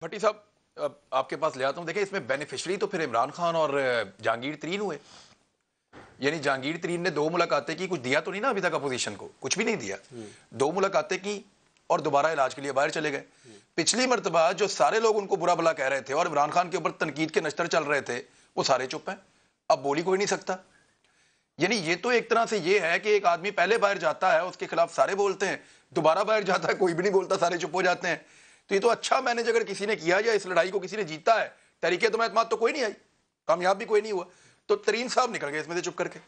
بھٹی صاحب آپ کے پاس لے آتا ہوں. دیکھیں اس میں بینیفیشری تو پھر عمران خان اور جہانگیر ترین ہوئے. یعنی جہانگیر ترین نے 2 ملاقاتیں کی, کچھ دیا تو نہیں نا ابھی تک اپوزیشن کو, کچھ بھی نہیں دیا. 2 ملاقاتیں کی اور دوبارہ علاج کے لیے باہر چلے گئے. پچھلی مرتبہ جو سارے لوگ ان کو برا بھلا کہہ رہے تھے اور عمران خان کے اوپر تنقید کے نشتر چل رہے تھے, وہ سارے چپ ہیں. اب بولی کوئی نہیں سکتا. یعنی یہ تو ایک طرح سے یہ ہے کہ ایک آدمی پہلے باہر جاتا ہے, اس کے خلاف سارے بولتے ہیں, دوبارہ باہر جاتا ہے, کوئی بھی نہیں بولتا, سارے چپ ہو جاتے ہیں. تو یہ تو اچھا مینج اگر کسی نے کیا یا اس لڑائی کو کسی نے جیتا ہے, تحریک تمہیں اعتماد تو کوئی نہیں آئی, کامیاب بھی کوئی نہیں ہوا, تو ترین صاحب نکل گئے اس میں سے چپ کر کے.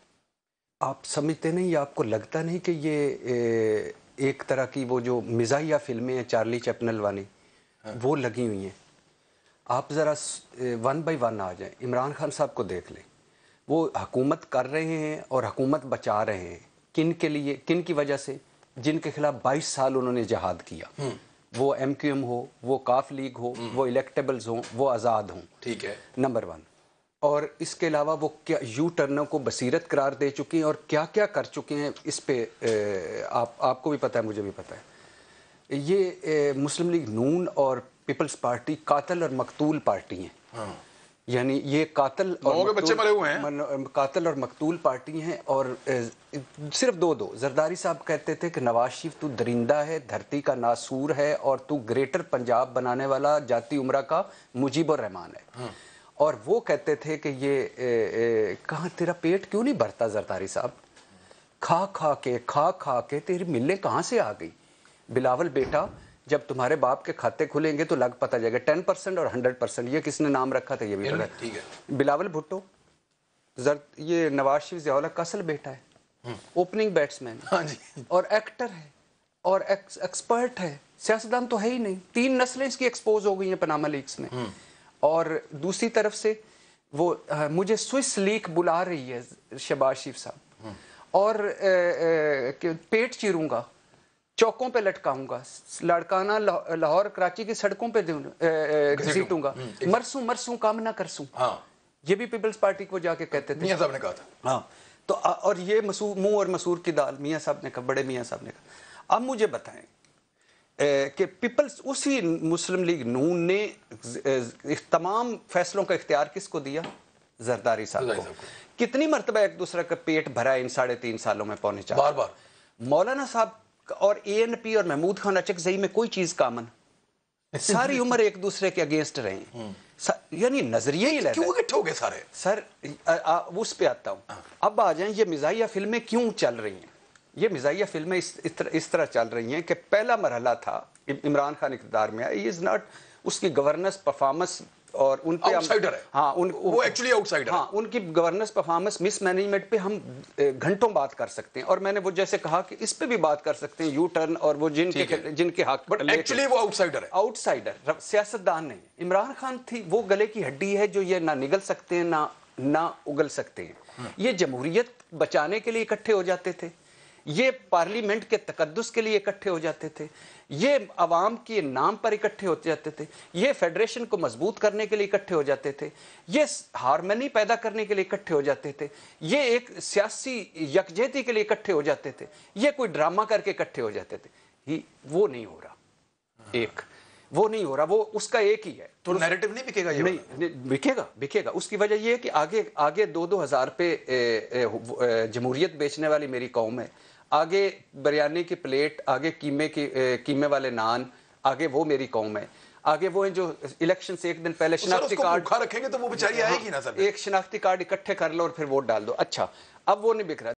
آپ سمجھتے نہیں یا آپ کو لگتا نہیں کہ یہ ایک طرح کی وہ جو مزاحیہ فلمیں ہیں چارلی چیپنل والی وہ لگی ہوئی ہیں؟ آپ ذرا 1 بائی 1 آ جائیں. عمران خان صاحب کو دیکھ لیں, وہ حکومت کر رہے ہیں اور حکومت بچا رہے ہیں. کن کے لیے, کن کی وجہ سے؟ جن کے خلاف 22 سال انہوں نے جہاد کیا. وہ ایم کیو ایم ہو, وہ کاف لیگ ہو, وہ الیکٹیبلز ہوں, وہ آزاد ہوں. ٹھیک ہے, نمبر 1. اور اس کے علاوہ وہ کیا یو ٹرنوں کو بصیرت قرار دے چکے ہیں اور کیا کیا کر چکے ہیں. اس پہ آپ کو بھی پتہ ہے, مجھے بھی پتہ ہے. یہ مسلم لیگ نون اور پیپلز پارٹی قاتل اور مقتول پارٹی ہیں. یعنی یہ قاتل اور مقتول پارٹی ہیں. اور صرف دو زرداری صاحب کہتے تھے کہ نواز شریف تو درندہ ہے, دھرتی کا ناسور ہے, اور تو گریٹر پنجاب بنانے والا جاتی عمرہ کا مجیب الرحمان ہے. اور وہ کہتے تھے کہ یہ کہاں تیرا پیٹ کیوں نہیں بھرتا زرداری صاحب, کھا کے تیری ملیں کہاں سے آ گئی. بلاول بیٹا, جب تمہارے باپ کے کھاتے کھلیں گے تو لگ پتہ جائے گا 10% اور 100%. یہ کس نے نام رکھا تھا یہ بھی پتہ ہے. بلاول بھٹو یہ نواز شریف ضیاء الحق کا اصل بیٹا ہے, اوپننگ بیٹسمین اور ایکٹر ہے اور ایکسپرٹ ہے. سیاستدان تو ہے ہی نہیں. 3 نسلیں اس کی ایکسپوز ہو گئی ہیں پاناما لیکس میں. اور دوسری طرف سے وہ مجھے سوئس لیگ بلا رہی ہے شہباز شریف صاحب, اور پیٹ چیروں گا, چوکوں پہ لٹکاؤں گا, لڑکانا لاہور کراچی کی سڑکوں پہ گھسیٹوں گا, مرسوں کام نہ کرسوں. یہ بھی پیپلز پارٹی کو جا کے کہتے تھے, میاں صاحب نے کہا تھا. ہاں, تو اور یہ منہ اور مسور کی دال, میاں صاحب نے کہا, بڑے میاں صاحب نے کہا. اب مجھے بتائیں کہ پیپلز, اسی مسلم لیگ نون نے تمام فیصلوں کا اختیار کس کو دیا؟ زرداری صاحب کو. کتنی مرتبہ ایک دوسرے کا پیٹ بھرا ہے ان 3.5 سالوں میں, 3.25 بار بار. مولانا صاحب اور اے این پی اور محمود خان اچکزئی میں کوئی چیز کامن, ساری عمر ایک دوسرے کے اگینسٹ رہے ہیں. یعنی نظریہ ہی کیوں اکٹھے ہو گئے سارے؟ سر اس پہ آتا ہوں. اب آ جائیں, یہ مزاحیہ فلمیں کیوں چل رہی ہیں؟ یہ مزاحیہ فلمیں اس طرح چل رہی ہیں کہ پہلا مرحلہ تھا عمران خان اقتدار میں آئے, از ناٹ اس کی گورننس پرفارمنس اور ان پہ آؤٹ سائڈر ہے. ہاں, وہ ایکچولی آؤٹ سائڈر ہے. ہاں, ان کی گورننس پرفارمنس مس مینجمنٹ پہ ہم گھنٹوں بات کر سکتے ہیں, اور میں نے وہ جیسے کہا کہ اس پہ بھی بات کر سکتے ہیں, یو ٹرن اور وہ جن کے حق. بٹ ایکچولی وہ آؤٹ سائڈر ہے. آؤٹ سائڈر سیاستدان نہیں. عمران خان تھی وہ گلے کی ہڈی ہے جو یہ نہ نگل سکتے ہیں نہ اگل سکتے ہیں. یہ جمہوریت بچانے کے لیے اکٹھے ہو جاتے تھے, یہ پارلیمنٹ کے تقدس کے لیے اکٹھے ہو جاتے تھے, یہ عوام کے نام پر اکٹھے ہو جاتے تھے, یہ فیڈریشن کو مضبوط کرنے کے لیے اکٹھے ہو جاتے تھے, یہ ہارمنی پیدا کرنے کے لیے اکٹھے ہو جاتے تھے, یہ ایک سیاسی یکجہتی کے لیے اکٹھے ہو جاتے تھے, یہ کوئی ڈرامہ کر کے اکٹھے ہو جاتے تھے. وہ نہیں ہو رہا. وہ نہیں ہو رہا. وہ اس کا ایک ہی ہے. تو نیریٹو نہیں بکے گا؟ یہ نہیں بکے گا. اس کی وجہ یہ ہے کہ آگے 2,000 پہ جمہوریت بیچنے والی میری قوم ہے, آگے بریانی کی پلیٹ, آگے قیمے والے نان, آگے وہ میری قوم ہے. آگے وہ ہیں جو الیکشن سے ایک دن پہلے شناختی کارڈ رکھیں گے تو وہ بیچاری آئے گی نا سر. ایک شناختی کارڈ اکٹھے کر لو اور پھر ووٹ ڈال دو. اچھا, اب وہ نہیں بک رہا.